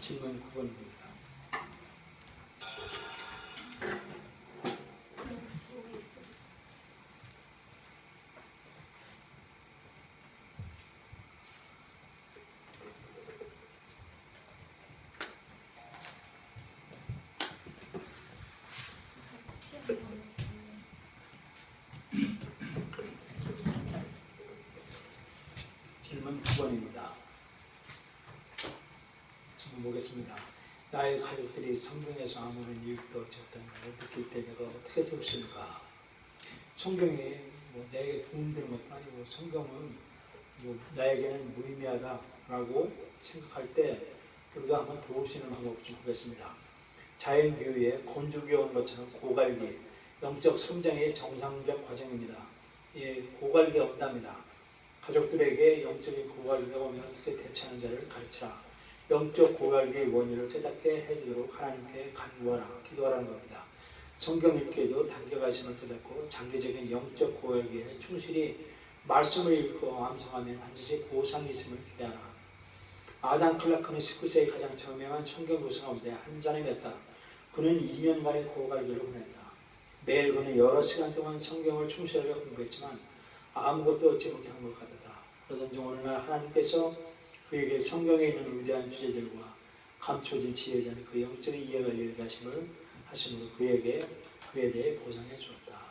질문 9번입니다. 질문 9번입니다. 질문 보겠습니다. 나의 가족들이 성경에서 아무런 이유도 없었다는 걸 느낄 때 내가 어떻게 되었을까? 성경이 뭐 내게 도움되는 것도 아니고 성경은 뭐 나에게는 무의미하다라고 생각할 때 우리가 한번 도울 수 있는 방법 좀 보겠습니다. 자연교회에 건조기 오는 것처럼 고갈기, 영적 성장의 정상적 과정입니다. 예, 고갈기가 온답니다. 가족들에게 영적인 고갈기가 오면 어떻게 대처하는지를 가르치라. 영적 고갈기의 원인을 깨닫게 해주도록 하나님께 간구하라, 기도하라는 겁니다. 성경 읽기에도 단계가 있음을 깨닫고 장기적인 영적 고갈기에 충실히 말씀을 읽고 암송하면 반드시 보상이 있음을 기대하라. 아담 클라크는 19세기 가장 저명한 성경 교수 가운데 한 사람이었다. 그는 2년간의 고갈기를 보냈다. 매일 그는 여러 시간 동안 성경을 충실하게 공부했지만 아무것도 얻지 못한 것 같았다. 그러던 중 어느 날 하나님께서 그에게 성경에 있는 위대한 주제들과 감춰진 지혜에 대한 그 영적인 이해가 열리게 하심으로 그에 대해 보상해 주었다.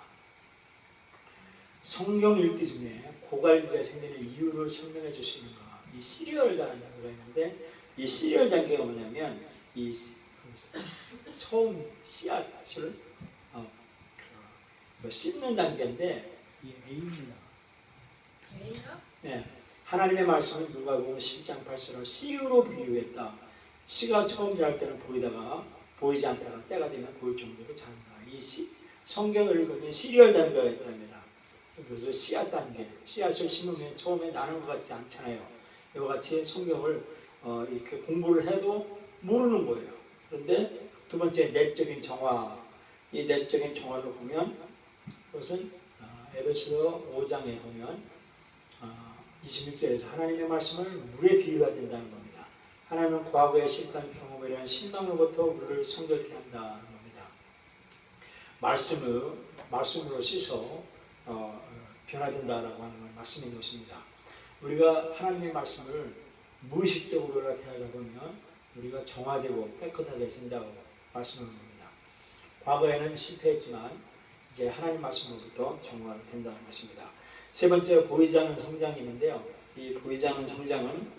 성경 읽기 중에 고갈기가 생기는 이유를 설명해 줄 수 있는 거. 이 시리얼 단계가 있는데 이 시리얼 단계가 뭐냐면 이 처음 씨앗을 씹는 단계인데 이 A입니다. A요? 네, 하나님의 말씀은 누가복음 10장 8절을 씨로 비유했다. 씨가 처음 자랄 때는 보이다가 보이지 않다가 때가 되면 보일 정도로 자란다. 이 성경을 읽으면 시리얼 단계가 있답니다. 그래서 씨앗 단계, 씨앗을 심으면 처음에 나는 것 같지 않잖아요. 이와 같이 성경을 이렇게 공부를 해도 모르는 거예요. 그런데 두 번째 내적인 정화, 이 내적인 정화를 보면 그것은 에베소서 5장에 보면 26절에서 하나님의 말씀을 물에 비유가 된다는 겁니다. 하나님은 과거의 실패한 경험에 대한 신앙으로부터 물을 성결케 한다는 겁니다. 말씀으로 씻어 변화된다라고 하는 건 말씀인 것입니다. 우리가 하나님의 말씀을 무의식적으로 대하다 보면 우리가 정화되고 깨끗하게 된다고 말씀하는 겁니다. 과거에는 실패했지만 이제 하나님 말씀으로부터 정화가 된다는 것입니다. 세 번째, 보이지 않는 성장이 있는데요. 이 보이지 않는 성장은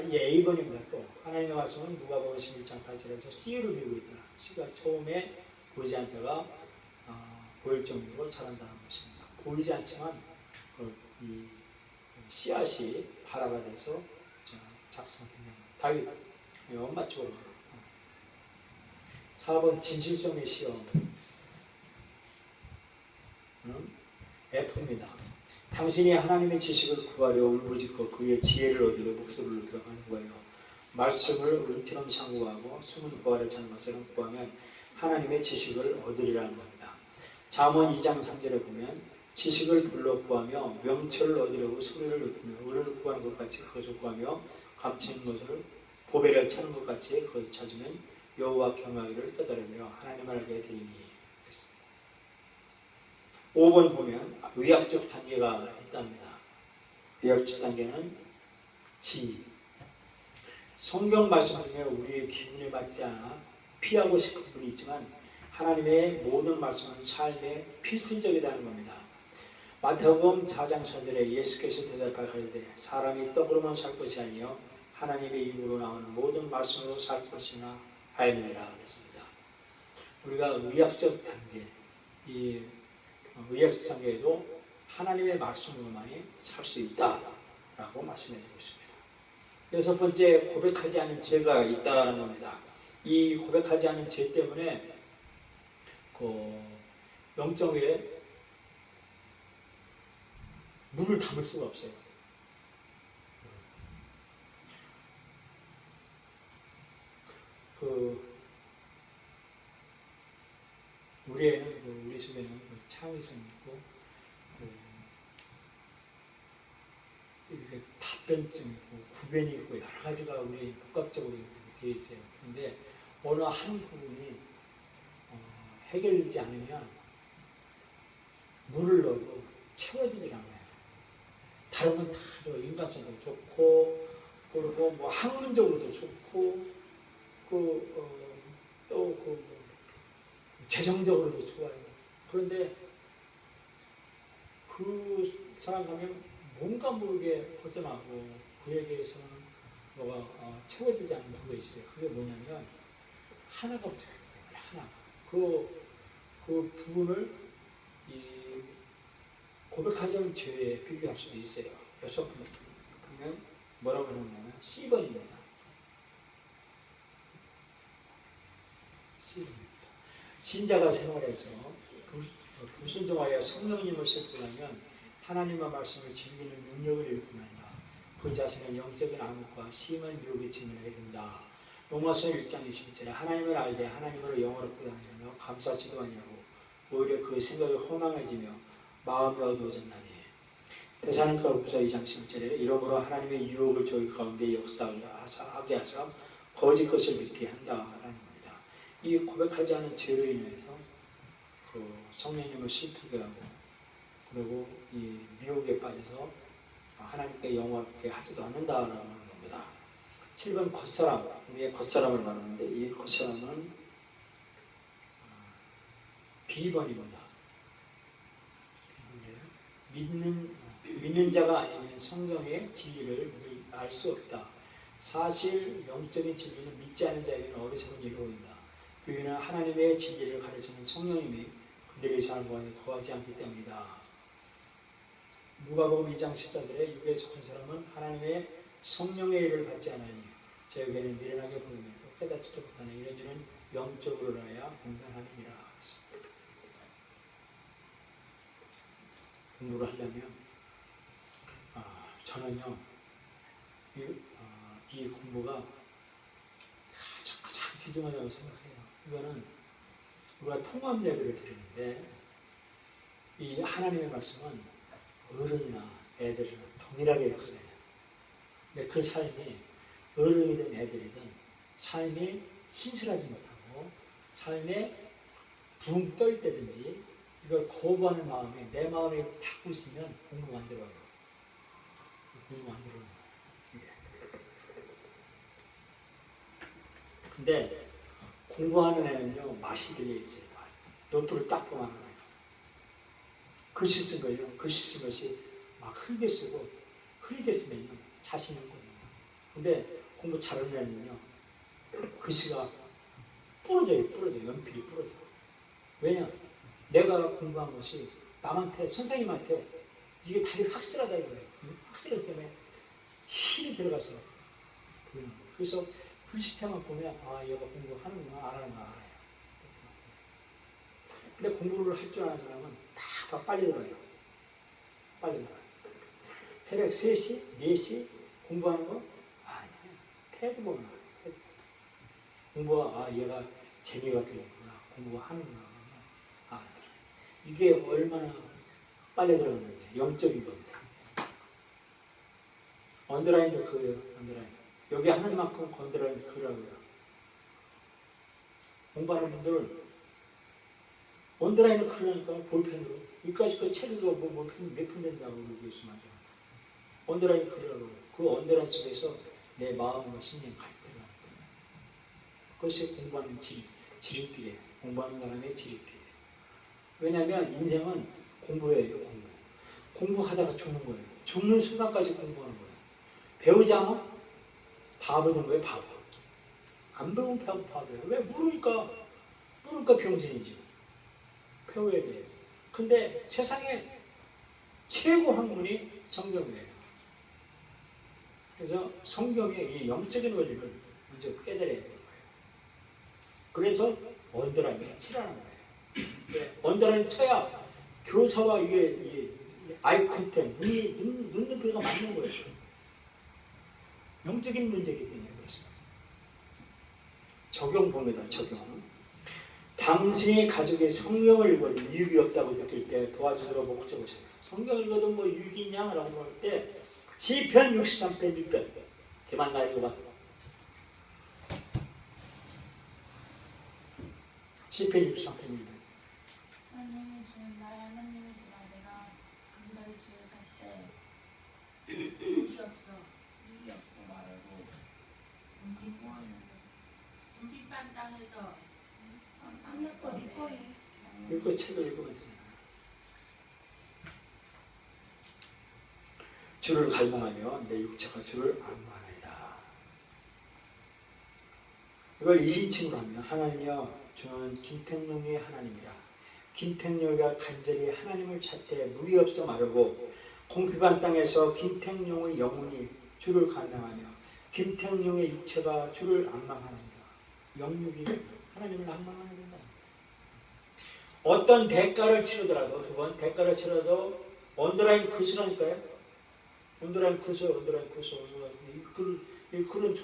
이게 A번입니다. 또 하나님의 말씀은 누가복음 11장 8절에서 씨로 비우고 있다. 씨가 처음에 보이지 않다가 보일 정도로 자란다는 것입니다. 보이지 않지만 이 씨앗이 발화가 돼서 작성됩니다. 다윗 엄마 쪽으로 4번 진실성의 시험 F입니다. 당신이 하나님의 지식을 구하려 울부짖고 그의 지혜를 얻으려 목소리를 높여 하는 거예요. 말씀을 은처럼 상고하고 숨은 부활을 찾는 것처럼 구하면 하나님의 지식을 얻으리라는 겁니다. 잠언 2장 3절에 보면 지식을 불러 구하며 명철을 얻으려고 소리를 높이며 의를 구하는 것 같이 그것을 구하며 감추는 것을 보배를 찾는 것 같이 그것을 찾으면 여호와 경외하기를 깨달으며 하나님을 알게 되리니 했습니다. 5번 보면 의학적 단계가 있답니다. 의학적 단계는 지. 성경 말씀 중에 우리의 기분에 맞지 않아 피하고 싶은 분이 있지만 하나님의 모든 말씀은 삶에 필수적이라는 겁니다. 마태복음 4장 4절에 예수께서 대답하시되 사람이 떡으로만 살 것이 아니요 하나님의 입으로 나오는 모든 말씀으로 살 것이나 하였느니라 그랬습니다. 우리가 의학적 단계, 이 의학적 단계에도 하나님의 말씀으로만이 살 수 있다라고 말씀해 주고 있습니다. 여섯 번째, 고백하지 않은 죄가 있다는 겁니다. 이 고백하지 않은 죄 때문에 영적에 물을 담을 수가 없어요. 우리 속에는 창의성이 있고 답변증 있고 구변이 있고 여러 가지가 우리 복합적으로 되어 있어요. 그런데 어느 한 부분이 해결되지 않으면 물을 넣어도 채워지질 않아요. 다른 건 다 인간성도 좋고 그리고 뭐 학문적으로도 좋고 또 재정적으로도 좋아요. 그런데 그 사람 가면 뭔가 모르게 허전하고 그에게서는 뭐가 채워지지 않는 부분이 있어요. 그게 뭐냐면 하나가 부족해요. 하나. 그 부분을 이 고백하지 않은 죄에 비교할 수도 있어요. 여섯 번 보면 뭐라고 그러냐면 C번입니다. C번입니다. 신자가 생활해서 불순종하여 성령님을 실패하면 하나님의 말씀을 즐기는 능력을 잃고나니라. 그 자신은 영적인 암흑과 심한 유혹에 직면하게 된다. 로마서 1장 21절에 하나님을 알되 하나님으로 영원롭게 다니며 감사치도 아니하고 오히려 그 생각이 허망해지며 마음이 어두워졌나니. 데살로니가후서 2장 11절에 이러므로 하나님의 유혹을 저희 가운데 역사하게 하사 거짓 것을 믿게 한다라는 겁니다. 이 고백하지 않은 죄로 인해서 그 성령님을 슬프게 하고 그리고 이 미혹에 빠져서 하나님께 영원롭게 하지도 않는다라는 겁니다. 7번 겉사람, 위에 겉사람을 말하는데 이 겉사람은 B번입니다. 믿는 자가 아니면 성경의 진리를 알 수 없다. 사실 영적인 진리는 믿지 않은 자에게는 어리석은 일로 보인다. 그이는 하나님의 진리를 가르치는 성령님이 그들의 삶 가운데 거하지 않기 때문이다. 누가복음 2장 14절에 육에 속한 사람은 하나님의 성령의 일을 받지 않으니 저에게는 미련하게 보이며 깨닫지도 못하는 이런 일은 영적으로라야 분명하느니라. 공부를 하려면 저는요 이 공부가 가장 귀중하다고 생각해요. 이거는 우리가 통합 예배를 드리는데 이 하나님의 말씀은 어른이나 애들이나 동일하게 역사해요. 근데 그 삶이 어른이든 애들이든 삶이 신실하지 못하고 삶에 붕 떠 있다든지 이걸 거부하는 마음이 내 마음에 닿고 있으면 공부가 안 들어요. 공부가 안 들어요. 근데 공부하는 애는요 맛이 들려있어요. 노트를 딱 보면 알아요. 글씨 쓴 거예요. 글씨 쓴 것이 막 흐리게 쓰고 흐리게 쓰면요 자신 있거든요. 근데 공부 잘하는 애는요 글씨가 부러져요. 연필이 부러져. 왜냐? 내가 공부한 것이 남한테 선생님한테 이게 답이 확실하다 이거예요. 확실하기 때문에 힘이 들어가서 보이는 거예요. 그래서 글씨체만 보면 얘가 공부하는구나 안 하는구나 알아요. 근데 공부를 할 줄 아는 사람은 다 빨리 들어요. 빨리 들어요. 새벽 3시, 4시 공부하는 거? 아니에요. 태도 보면 알아요. 태도. 공부가 얘가 재미가 들었구나. 공부하는구나. 이게 얼마나 빨리 들어갔는데 영적인 건데 언더라인도 그예요. 언더라인 여기 하늘만큼 언더라인 그라고요. 공부하는 분들 언더라인을 그러니까 볼펜으로 이까지 그 책에서 뭐 몇 분 된다고 그러고 있으면 언더라인 그라고요. 그 언더라인 속에서 내 마음과 심령 같이 들어가는 거예요. 그것이 공부하는 지름길이에요. 공부하는 사람의 지름길. 왜냐하면 인생은 공부예요. 공부하다가 죽는 거예요. 죽는 순간까지 공부하는 거예요. 배우지 않아? 바보 된 거예요. 바보. 안 배우면 바보예요. 왜? 모르니까 병신이지. 배워야 돼요. 근데 세상에 최고 학문이 성경이에요. 그래서 성경의 이 영적인 원리를 먼저 깨달아야 되는 거예요. 그래서 언더라인을 치라는 거예요. 언더라인 쳐야 교사와 이게 아이 컨택, 눈높이가 맞는 거예요. 영적인 문제이기 때문에 그렇습니다. 적용 봅니다. 적용. 당신이 가족의 성경을 읽어도 유익이 없다고 느낄 때 도와주도록 목적을 잡아요. 성경을 읽어도 뭐 유익이 있냐라고 할 때 시편 63편 6편. 걔만 나 읽어봐. 시편 63편 6편. 하나님이 주는 나의 하나님이시라 내가 간절히 주의 사시에 물이 없어 말고 은빛반 땅에서 읽고 책을 읽으면 되잖아. 주를 갈망하며 내 육체가 주를 악무하나이다. 이걸 1인칭으로 하면 하나님이여 주는 김택룡의 하나님이라. 김택룡이가 간절히 하나님을 찾되 물이 없어 마르고 공피반 땅에서 김택룡의 영혼이 주를 갈망하며 김택룡의 육체가 주를 악망하는다. 영육이 하나님을 악망하는 된다. 어떤 대가를 치르더라도 두 번 대가를 치러도 언더라인 굿이라니까요. 언더라인 굿을 이 글은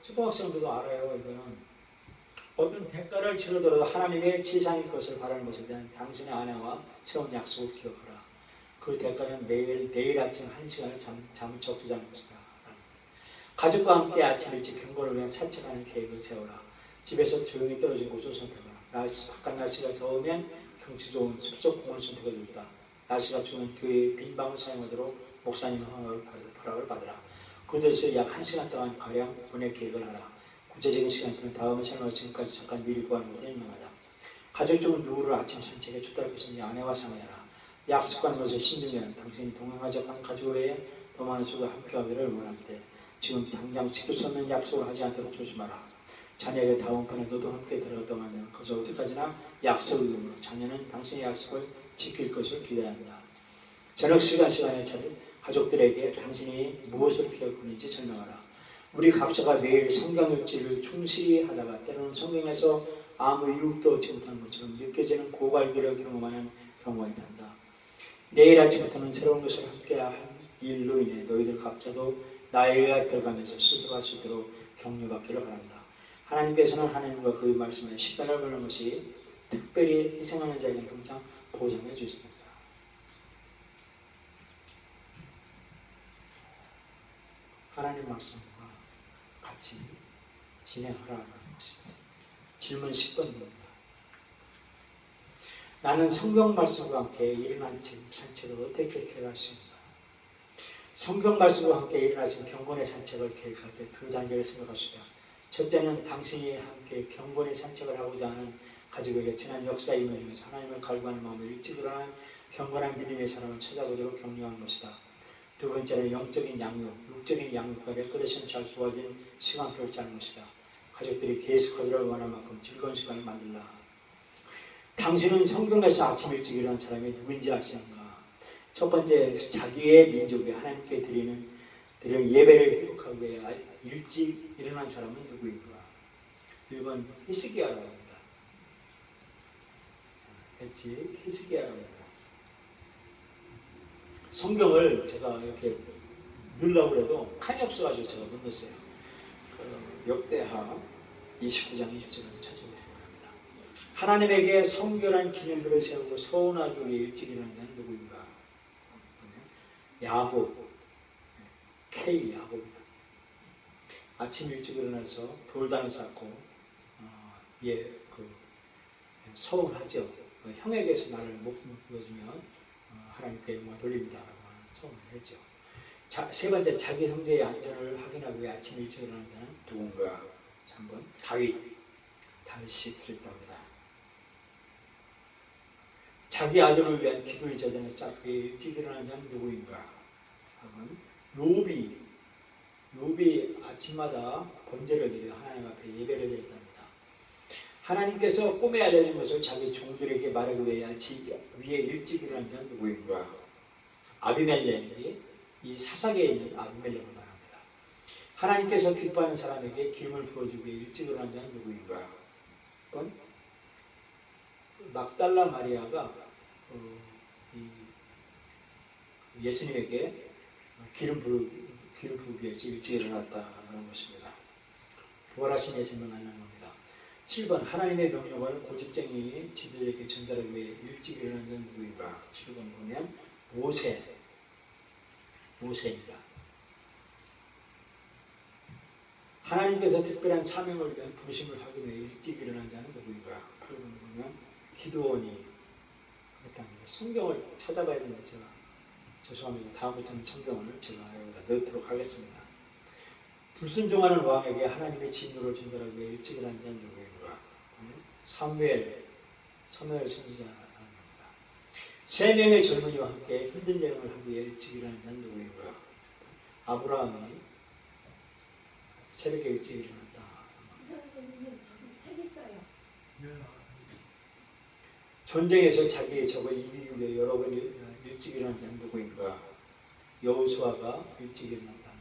초등학생들도 알아요. 이거는 어떤 대가를 치르더라도 하나님의 지상의 것을 바라는 것에 대한 당신의 아내와 세운 약속을 기억하라. 그 대가는 매일 내일 아침 1시간을 잠을 적지 않는 것이다. 가족과 함께 아침 일찍 경건을 위한 산책하는 계획을 세워라. 집에서 조용히 떨어진 곳을 선택하라. 바깥 날씨가 더우면 경치 좋은 숲속 공원을 선택해 줬다. 날씨가 추우면 교회의 빈 방을 사용하도록 목사님의 허락을 받으라. 그 대신에 약 1시간 동안 가량 보낼 계획을 하라. 구체적인 시간표는 다음의 생활 지금까지 잠깐 미리 구하는 것으로 유명하다. 가족 중 누구를 아침 산책에 초대할 것인지 아내와 상의하라. 약속하는 것을 힘들면 당신이 동행하자고 한 가족 외에 더 많은 수가 함께하기를 원하는데 지금 당장 지킬 수 없는 약속을 하지 않도록 조심하라. 자녀에게 다음번에 너도 함께 들어갔다고 하면 그저 어디까지나 약속을 이루므로 자녀는 당신의 약속을 지킬 것을 기대한다. 저녁 시간에 차례 가족들에게 당신이 무엇을 기억하는지 설명하라. 우리 각자가 매일 성경 읽기를 충실히 하다가 때로는 성경에서 아무 유익도 얻지 못하는 것처럼 느껴지는 고갈기를 경험하는 경우가 있단다. 내일 아침부터는 새로운 것을 함께한 일로 인해 너희들 각자도 나에 의해 들어가면서 스스로 할 수 있도록 격려받기를 바란다. 하나님께서는 하나님과 그의 말씀에 식단을 거는 것이 특별히 희생하는 자에게는 항상 보장해 주십니다. 하나님 말씀과 같이 진행하라는 것입니다. 질문 10번입니다. 나는 성경 말씀과 함께 일어난 산책을 어떻게 계획할 수 있는가? 성경 말씀과 함께 일어나신 경건의 산책을 계획할 때 두 단계를 생각하시다. 첫째는 당신이 함께 경건의 산책을 하고자 하는 가족에게 지난 역사의 인을 통해서 하나님을 갈구하는 마음을 일찍 일어난 경건한 믿음의 사람을 찾아보도록 격려하는 것이다. 두 번째는 영적인 양육, 육적인 양육과 레크레이션 잘 좋아진 시간표를 짜는 것이다. 가족들이 계속하기를 원할 만큼 즐거운 시간을 만들라. 당신은 성경에서 아침 일찍 일어난 사람이 누구인지 아시는가? 첫 번째, 자기의 민족에 하나님께 드리는 예배를 회복하기 위해 일찍 일어난 사람은 누구인가? 1번 히스기야라고 합니다. 히스기야라고 합니다. 성경을 제가 이렇게 넣으려고 해도 칸이 없어가지고 제가 못 넣었어요. 역대하 29장 20절을 찾아보시기 바랍니다. 하나님에게 성결한 기념들을 세우고 서운하기 위해 일찍 일어난 자는 누구인가? 야곱, K 야곱입니다. 아침 일찍 일어나서 돌단을 쌓고 서운하죠. 형에게서 나를 목숨을 보여주면 하나님께 영광을 돌립니다라고 하는 서운을 했죠. 세 번째, 자기 형제의 안전을 확인하기 위해 아침 일찍 일어나는 자는 누군가? 3번 다윗이 그랬답니다. 자기 아들을 위한 기도의 제단을 쌓기 위해 일찍 일어나는 자는 누구인가? 4번 욥이 아침마다 번제를 드려 하나님 앞에 예배를 드렸답니다. 하나님께서 꿈에 알려준 것을 자기 종들에게 말하기 위해 일찍 일어난 자는 누구인가? 아비멜렉이 이 사사계에 있는 아비멜렉을 말합니다. 하나님께서 기뻐하는 사람에게 기름을 부어주기 위해 일찍 일어난 자는 누구인가? 막달라 마리아가 예수님에게 기름 부기 위해서 일찍 일어났다는 것입니다. 부활하신 예수님을 만난 겁니다. 7번 하나님의 명령을 고집쟁이 지도자에게 전달하기 위해 일찍 일어난 자는 누구인가? 7번 보면 모세 모세입니다. 하나님께서 특별한 사명을 위한 부르심을 하기 위해 일찍 일어난 자는 누구인가? 8번에 보면 기드온이 그렇답니다. 성경을 찾아봐야 되는데 제가 죄송합니다. 다음부터는 성경을 제가 여기다 넣도록 하겠습니다. 불순종하는 왕에게 하나님의 진노를 전달하기 위해 일찍 일어난 자는 누구인가? 사무엘 선지자입니다. 세 명의 젊은이와 함께 힘든 여행을 하기 위해 일찍 일어난 자는 누구인가? 아브라함이 새벽에 일찍 일어났다. 선생님, 저기 책 있어요. 전쟁에서 자기의 적을 이기기 위해 여러 번 일찍 일어난 자는 누구인가? 여호수아가 일찍 일어났답니다.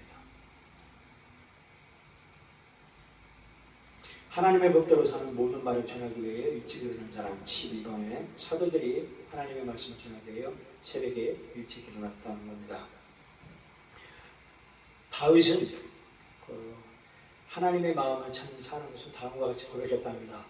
하나님의 법대로 사는 모든 말을 전하기 위해 일찍 일어난 자는 12번에 사도들이 하나님의 말씀을 전하기 위해 새벽에 일찍 일어났다는 겁니다. 다윗은 하나님의 마음을 찾는 사람으로서 다음과 같이 고백했답니다.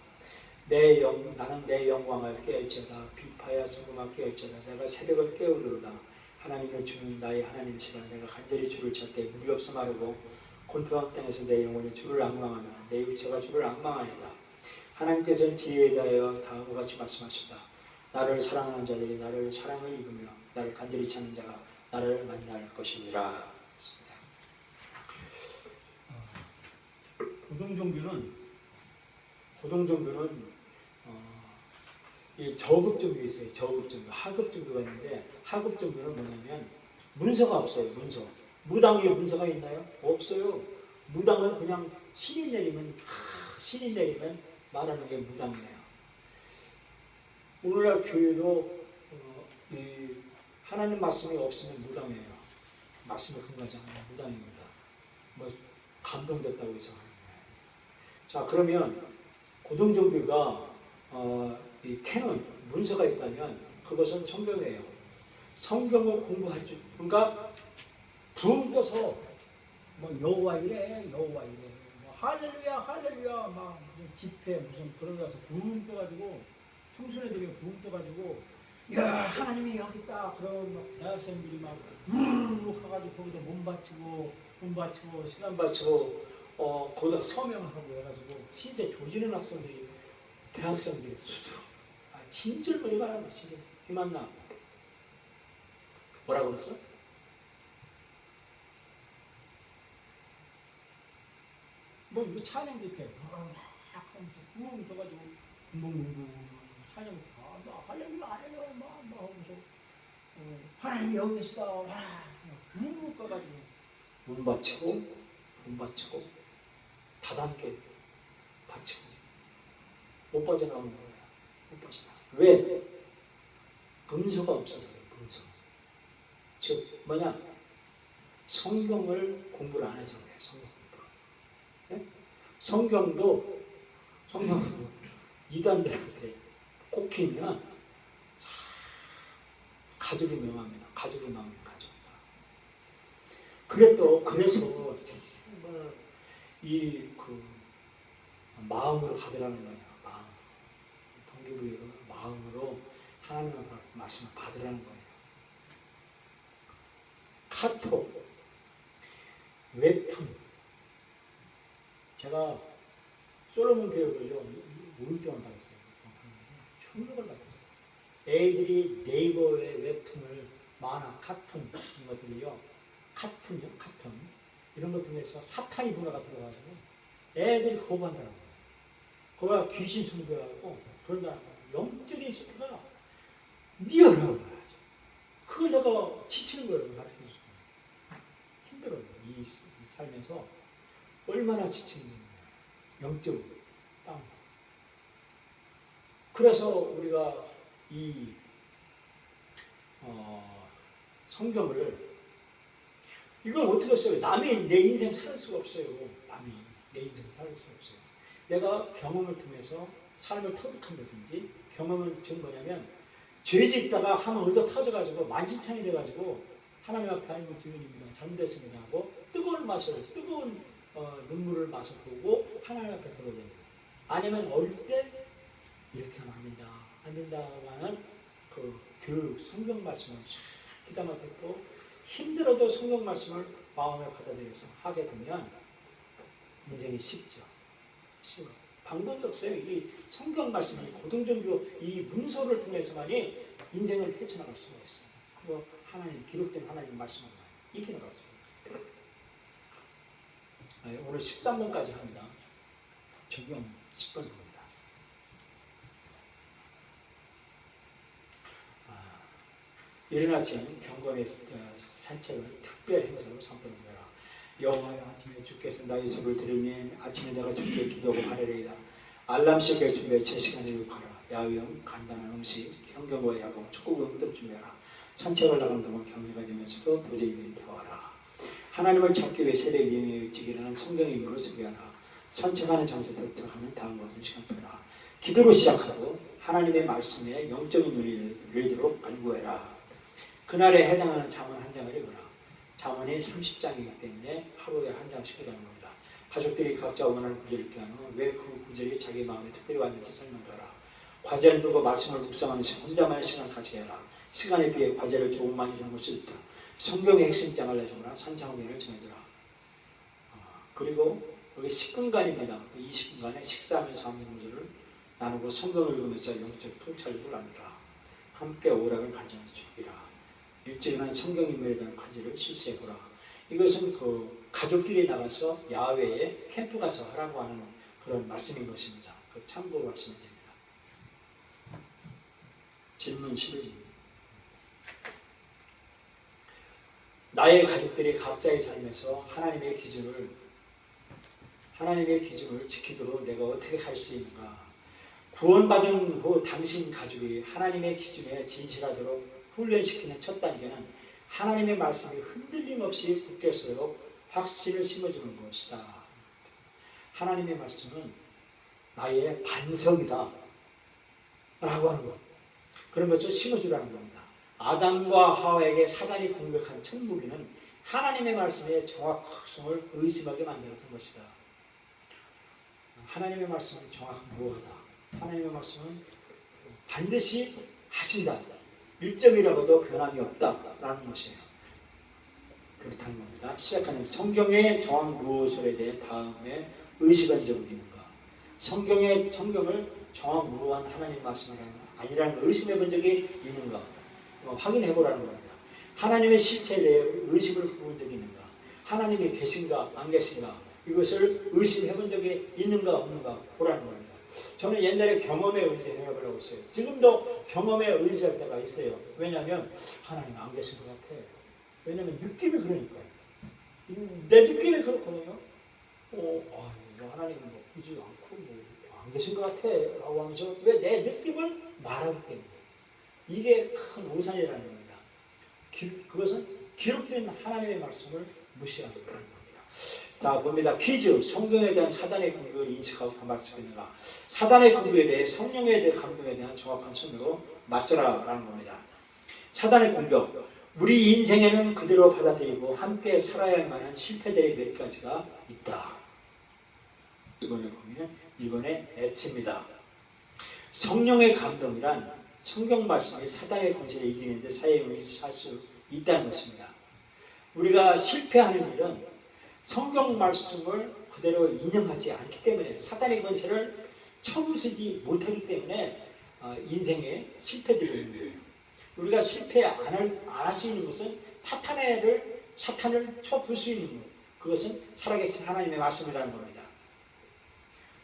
나는 내 영광을 깨울지어다. 비파야 성금아 깨울지어다. 내가 새벽을 깨우리로다. 하나님의 주는 나의 하나님이시라. 내가 간절히 주를 찾되 물이 없어 마르고 곤투한 땅에서 내 영혼이 주를 앙망하며 내 육체가 주를 앙망하리이다. 하나님께서는 지혜에 대하여 다음과 같이 말씀하셨다. 나를 사랑하는 자들이 나를 사랑을 입으며 나를 간절히 찾는 자가 나를 만날 것이니라. 고등종교는 이 저급종교 있어요. 저급종교, 하급종교가 있는데 하급종교는 뭐냐면 문서가 없어요. 무당에 문서가 있나요? 없어요. 무당은 그냥 신이 내리면 말하는 게 무당이에요. 오늘날 교회도 이 하나님 말씀이 없으면 무당이에요. 말씀을 근거하지 않으면 무당입니다. 뭐 감동됐다고 해서 하는 거예요. 자, 그러면 고등종교가 이 캐논 문서가 있다면 그것은 성경이에요. 성경을 공부하죠. 그러니까 붕 떠서 뭐 여호와 이래 뭐 할렐루야 막 무슨 집회 무슨 그런 거 가서 붕 떠가지고 청소년들이 붕 떠가지고 야 하나님이 여기 있다 그런 막 대학생들이 막 우르르 가가지고 거기다 몸 바치고 시간 바치고 거기다 서명하고 해가지고 신세 조지는 대학생들이 진절머리 말하는 거 진짜 힘안나 뭐라고 그랬어? 뭐 이거 찬양도 이렇게 막 하면서 붕 떠가지고 붕붕붕붕 찬양 할렐루야 막 하면서 하나님이 여기 계시다 붕 떠가지고 문 바치고 다단계 바치고 못 빠져나오는 거예요. 못 빠져나와. 왜? 문서가 없어서 그래요. 문서. 즉 뭐냐? 성경을 공부를 안 해서 그래요. 성경도 이단들한테 꼽히면 가족이 명합니다. 가족의 마음이 가져온다. 그래서 이 마음으로 받으라는 거예요. 마음. 동기부여로 마음으로 하나님의 말씀을 받으라는 거예요. 카톡, 웹툰. 제가 솔로몬 교육을요 5일 동안 받았어요. 충격을 받았어요. 애들이 네이버의 웹툰을 만화, 카툰 이런 것들이요. 카툰 이런 것 중에서 사탄이 문화가 들어가지고 애들이 거부한다는 거예요. 거기가 귀신 숭배하고 그런다는 거예요. 영적인 시대가 미열하고 말하죠. 그걸 내가 지치는 거예요. 가르쳐주고 힘들어요. 이 삶에서 얼마나 지치는지 영적으로 다운. 그래서 우리가 이 성경을 이걸 어떻게 써요? 남이 내 인생 살 수가 없어요. 남이 내 인생 살 수가 없어요. 내가 경험을 통해서 삶을 터득한다든지 경험은 전 뭐냐면 죄 짓다가 하면 얻어 터져가지고 만신창이 돼가지고 하나님 앞에 하나님 주님입니다. 잘못됐습니다 하고 뜨거운 눈물을 맛을 보고 하나님 앞에 서게 됩니다. 아니면 어릴 때 이렇게 하면 안 된다고 하는 그 교육, 성경 말씀을 쫙 귀담아 듣고 힘들어도 성경 말씀을 마음에 받아들여서 하게 되면 인생이 쉽죠. 쉬워. 방법이 없어요. 이 성경 말씀, 이 고등종교 이 문서를 통해서만이 인생을 헤쳐나갈 수가 있어요. 그리고 하나님, 기록된 하나님 말씀을 이겨나갈 수가 있어요. 오늘 13번까지 합니다. 적용 10번입니다. 이른 아침 경건의 산책을 특별 행사로 삼도록 여호와여, 아침에 주께서 나의 소리를 들으니 아침에 내가 주께 기도하고 바라리이다. 알람시계 준비해 제 시간에 육하라. 야외형 간단한 음식, 현경과 야경, 축구경 등 준비하라. 산책을 나가는 동안 격려가 되면서도 도저히 배워라. 하나님을 찾기 위해 새벽에 일찍 일어나는 성경의 임무를 소개하라. 산책하는 장소에 들어가면 다음 것은 시간 줘라. 기도로 시작하고 하나님의 말씀에 영적인 눈이 열리도록 간구해라. 그날에 해당하는 잠언 한 장을 읽어라. 잠언이 30장이기 때문에 하루에 한 장씩 해당하는 겁니다. 가족들이 각자 원하는 구절을 읽게 하면 왜 그 구절이 자기 마음에 특별히 왔는지 설명하라. 과제를 두고 말씀을 묵상하는 혼자만의 시간을 가져야 시간에 비해 과제를 조금만 이루는 것이 있다. 성경의 핵심장을 내주거나 산상우리를 정해주라. 그리고 여기 10분간입니다. 20분간에 식사하면서 하는 문제를 나누고 성경을 읽으면서 영적 통찰력을 나누라. 함께 오락을 간절히 주기라. 일찍은 성경 인물에 대한 과제를 실시해보라. 이것은 그 가족끼리 나가서 야외에 캠프 가서 하라고 하는 그런 말씀인 것입니다. 그 참고로 하시면 됩니다. 질문 11입니다. 나의 가족들이 각자의 삶에서 하나님의 기준을 지키도록 내가 어떻게 할 수 있는가? 구원받은 후 당신 가족이 하나님의 기준에 진실하도록 훈련시키는 첫 단계는 하나님의 말씀이 흔들림 없이 굳게 서도록 확신을 심어주는 것이다. 하나님의 말씀은 나의 반석이다 라고 하는 것. 그런 것을 심어주라는 겁니다. 아담과 하와에게 사단이 공격한 첫 무기는 하나님의 말씀의 정확성을 의심하게 만들었던 것이다. 하나님의 말씀은 정확무하다. 하나님의 말씀은 반드시 하신다. 일점이라고도 변함이 없다라는 것이에요. 그렇다는 겁니다. 시작하는 성경의 정확무호설에 대해 다음에 의식한 적이 있는가? 성경을 정확무호한 하나님 말씀을 아니라는 의심해 본 적이 있는가? 확인해 보라는 겁니다. 하나님의 실체에 대해 의식을 해본 적이 있는가? 하나님이 계신가 안 계신가? 이것을 의심해 본 적이 있는가 없는가 보라는 겁니다. 저는 옛날에 경험에 의지해 보려고 했어요. 지금도 경험에 의지할 때가 있어요. 왜냐하면 하나님 안 계신 것 같아. 왜냐하면 느낌이 그러니까요. 내 느낌이 그렇거든요. 하나님 뭐 보지 않고 안 계신 것 같아 라고 하면서 왜 내 느낌을 말하기 때문에 이게 큰 오산이라는 겁니다. 그것은 기록된 하나님의 말씀을 무시하는 겁니다. 자, 봅니다. 퀴즈. 성경에 대한 사단의 공격을 인식하고 반박시키는가. 사단의 공격에 대해 성령에 대한 감동에 대한 정확한 설명으로 맞서라라는 겁니다. 사단의 공격. 우리 인생에는 그대로 받아들이고 함께 살아야 할 만한 실패들의 몇 가지가 있다. 이번에 보면 이번에 X입니다. 성령의 감동이란 성경 말씀이 사단의 권세를 이기는 데 사용할 수 있다는 것입니다. 우리가 실패하는 일은 성경 말씀을 그대로 인용하지 않기 때문에 사단의 권세를 쳐부수지 못하기 때문에 인생에 실패들이 있는 거예요. 우리가 실패 안 할 수 있는 것은 사탄을 쳐부술 수 있는 것. 그것은 살아계신 하나님의 말씀이라는 겁니다.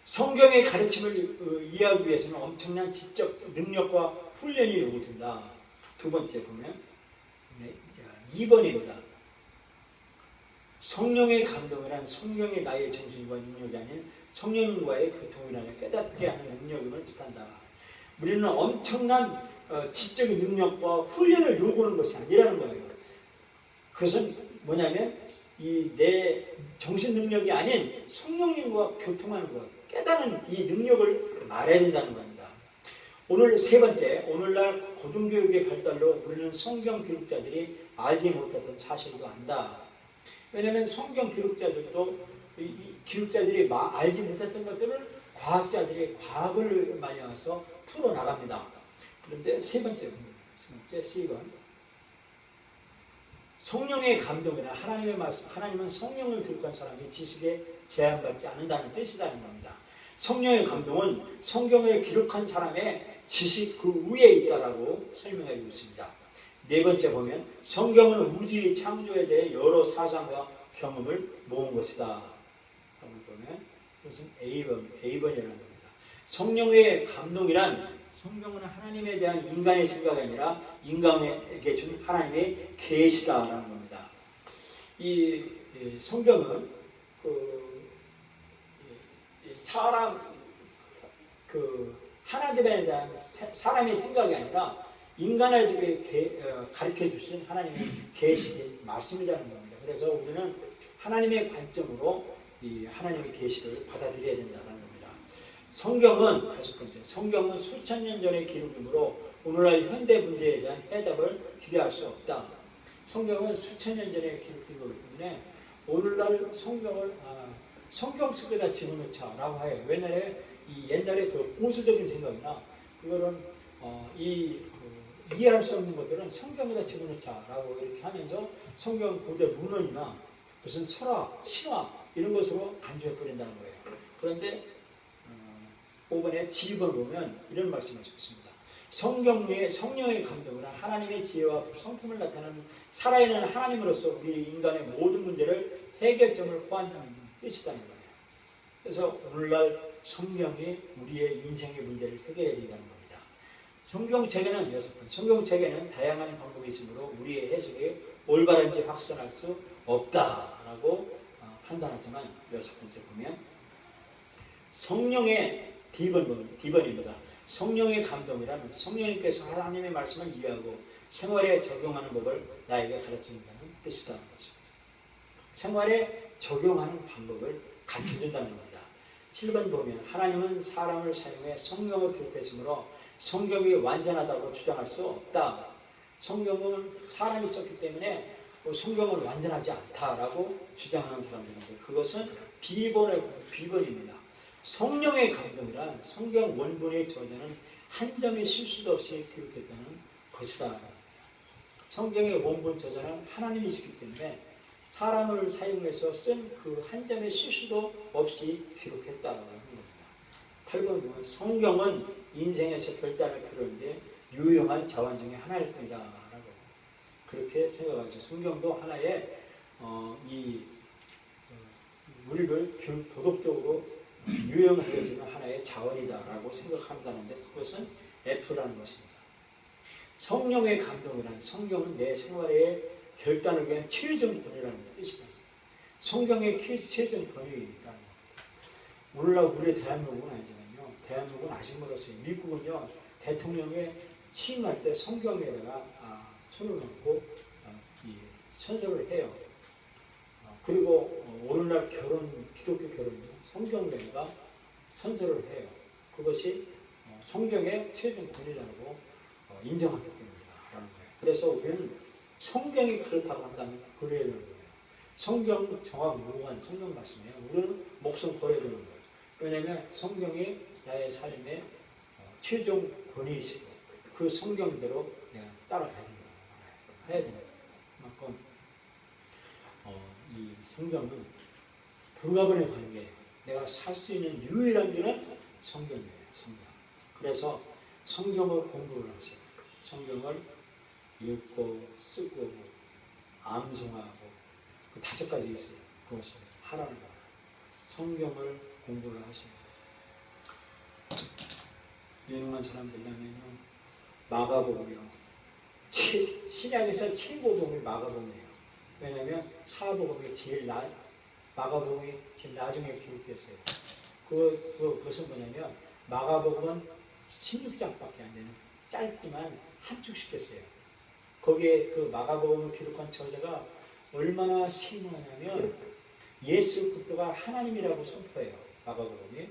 성경의 가르침을 이해하기 위해서는 엄청난 지적 능력과 훈련이 요구된다. 두 번째 보면 2번입니다. 성령의 감동이란 성령의 나의 정신과 능력이 아닌 성령과의 교통이라는 깨닫게 하는 능력임을 뜻한다. 우리는 엄청난 지적인 능력과 훈련을 요구하는 것이 아니라는 거예요. 그것은 뭐냐면 내 정신 능력이 아닌 성령님과 교통하는 것, 깨닫는 이 능력을 말해야 된다는 겁니다. 오늘 세 번째, 오늘날 고등교육의 발달로 우리는 성경 기록자들이 알지 못했던 사실도 안다. 왜냐하면 성경 기록자들도 이 기록자들이 알지 못했던 것들을 과학자들이 과학을 많이 와서 풀어나갑니다. 그런데 세 번째 C번 성령의 감동이나 하나님의 말씀, 하나님은 성령을 교육한 사람이 지식에 제한받지 않는다는 뜻이라는 겁니다. 성령의 감동은 성경에 기록한 사람의 지식 그 위에 있다라고 설명하고 있습니다. 네 번째 보면 성경은 우주의 창조에 대해 여러 사상과 경험을 모은 것이다. 보면 이것은 A번이라는 겁니다. 성령의 감동이란 성경은 하나님에 대한 인간의 생각이 아니라 인간에게 준 하나님의 계시다라는 겁니다. 이 성경은 하나님에 대한 사람의 생각이 아니라 인간에게 가르쳐 주신 하나님의 계시의 말씀이라는 겁니다. 그래서 우리는 하나님의 관점으로 이 하나님의 계시를 받아들여야 된다는 겁니다. 성경은 다섯 번째, 성경은 수천 년 전의 기록이므로 오늘날 현대 문제에 대한 해답을 기대할 수 없다. 성경은 수천 년 전의 기록이기 때문에 오늘날 성경을 성경 속에다 집어넣자라고 해요. 옛날에 더 보수적인 생각이나 그거는 이해할 수 없는 것들은 성경에다 집어넣자라고 이렇게 하면서 성경 고대 문헌이나 무슨 설화, 신화 이런 것으로 간주해 버린다는 거예요. 그런데 5번에 지입을 보면 이런 말씀을 있습니다. 성경의 성령의 감동이나 하나님의 지혜와 성품을 나타내는 살아있는 하나님으로서 우리 인간의 모든 문제를 해결점을 보완하는 뜻이라는 거예요. 그래서 오늘날 성경이 우리의 인생의 문제를 해결해야 된다는 겁니다. 성경책에는 6번, 성경책에는 다양한 방법이 있으므로 우리의 해석이 올바른지 확신할 수 없다라고 판단하지만 6번째 보면 성령의 D번입니다. 성령의 감동이란 성령님께서 하나님의 말씀을 이해하고 생활에 적용하는 법을 나에게 가르쳐준다는 뜻이라는 것입니다. 생활에 적용하는 방법을 가르쳐준다는 겁니다. 7번 보면 하나님은 사람을 사용해 성경을 기록했으므로 성경이 완전하다고 주장할 수 없다. 성경은 사람이 썼기 때문에 성경은 완전하지 않다라고 주장하는 사람들인데 그것은 B번입니다. 성령의 감동이란 성경 원본의 저자는 한 점의 실수도 없이 기록했다는 것이다. 성경의 원본 저자는 하나님이시기 때문에 사람을 사용해서 쓴 그 한 점의 실수도 없이 기록했다는 겁니다. 8번 보면 성경은 인생에서 별다를 필요 없는데 유용한 자원 중에 하나일 뿐이다 라고 그렇게 생각하죠. 성경도 하나의 우리를 도덕적으로 유용하게 해주는 하나의 자원이다라고 생각한다는데 그것은 F라는 것입니다. 성령의 감동이란 성경은 내 생활에 결단을 위한 최종 권위라는 뜻입니다. 성경의 최종 권위라는 겁니다. 오늘날 우리 대한민국은 아니지만요. 대한민국은 아직 멀었어요. 미국은요. 대통령에 취임할 때 성경에다가 손을 얹고 선서를 해요. 그리고 오늘날 기독교 결혼은 성경에다가 선서를 해요. 그것이 성경의 최종 권위라고 인정하기 때문이다라는 거예요. 그래서 우리는 성경이 그렇다고 한다면 그래야 되는 거예요. 성경 정확 무한 성경 말씀이에요. 우리는 목숨 걸어야 되는 거예요. 왜냐하면 성경이 나의 삶의 최종 권위이시고 그 성경대로 내가 따라가야 됩니다. 해야 됩니다. 그만큼 이 성경은 불가분의 관계예요. 내가 살 수 있는 유일한 길은 성경이에요. 성경. 그래서 성경을 공부를 하세요. 성경을 읽고 쓰고 암송하고 그 5가지 있어요. 그것을 하라는 거예요. 성경을 공부를 하세요. 유명한 사람들이라면 마가복음이요. 신약에서 최고복음이 마가복음이에요. 왜냐하면 사복음이 마가복음이 제일 나중에 기록됐어요. 그것은 뭐냐면 마가복음은 16장밖에 안 되는 짧지만 함축시켰어요. 거기에 그 마가복음을 기록한 저자가 얼마나 심오하냐면 예수 그리스도가 하나님이라고 선포해요. 마가복음이.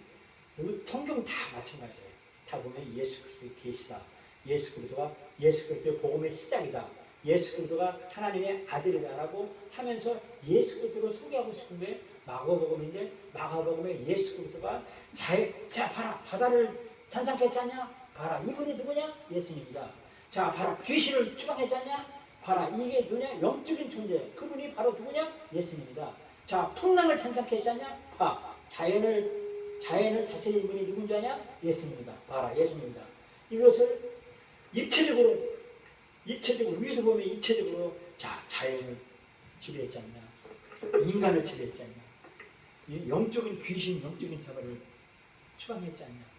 성경 다 마찬가지예요. 다 보면 예수 그리스도의 계시다. 예수 그리스도의 복음의 시작이다. 예수 그리스도가 하나님의 아들이다라고 하면서 예수 그리스도를 소개하고 싶은데 마가복음인데 마가복음에 예수 그리스도가 자 봐라 바다를 찬창케 했잖냐? 봐라 이분이 누구냐? 예수님이다. 자 봐라 귀신을 추방했잖냐? 봐라, 이게 누구냐? 영적인 존재. 그분이 바로 누구냐? 예수님이다. 자, 풍랑을 천창케 했잖냐? 봐. 자연을 다스리는 분이 누군지 아냐? 예수님이다. 봐라, 예수님이다. 이것을 입체적으로 위에서 보면 입체적으로 자연을 지배했지 않냐? 인간을 지배했지 않냐? 이 영적인 귀신, 영적인 세계를 추방했지 않냐?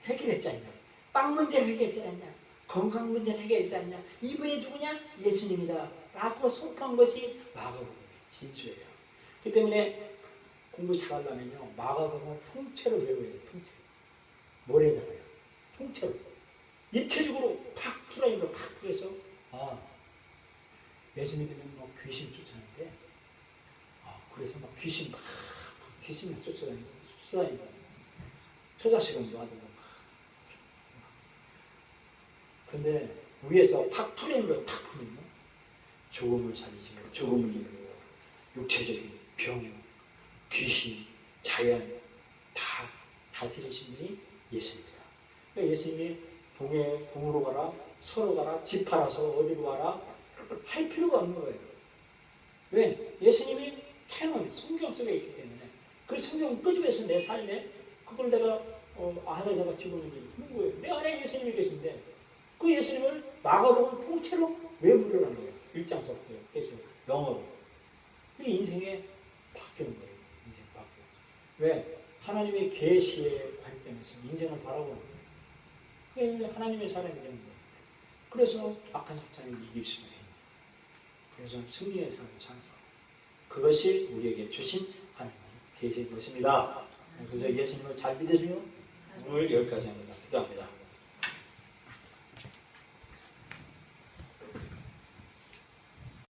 해결했지 않냐? 빵 문제를 해결했지 않냐? 건강 문제를 해결했지 않냐? 이분이 누구냐? 예수님이다. 라고 선포한 것이 마가복음의 진수예요. 그 때문에 공부 잘하려면요, 마가복음을 통째로 외워야 돼요. 통째로. 모래잖아요. 통째로. 입체적으로 팍 플라잉으로 팍 해서 예수 믿으면 뭐 귀신 쫓아내는데 그래서 막 귀신을 쫓아다니는 거예요. 초자식은 와도 근데 위에서 팍 플레임으로 탁 풀리면 죽음을 살리시고 죽음을 이루고 육체적인 병, 귀신, 자연 다 다스리신 분이 예수입니다. 그러니까 예수님이 동으로 가라, 서로 가라, 집 팔아서 어디로 가라 할 필요가 없는 거예요. 왜? 예수님이 캐논, 성경 속에 있기 때문에 그 성경 끄집어서 내 삶에 그걸 내가 안에다가 집어넣는 거예요. 내 안에 예수님이 계신데 그 예수님을 마가복음 통째로 외부려는 거예요. 1장서부터 계속 영어로. 이 인생에 바뀌는 거예요. 인생 바뀌는. 왜? 하나님의 계시의 관점에서 인생을 바라보는 거예요. 그게 하나님의 사람이 되는 거예요. 그래서 악한 사탄을 이길 수가 있는 거예요. 그래서 승리의 삶을 사는 거예요. 그것이 우리에게 주신 하나님의 계시인 것입니다. 그래서 예수님을 잘 믿으세요. 오늘 여기까지 합니다. 기도합니다.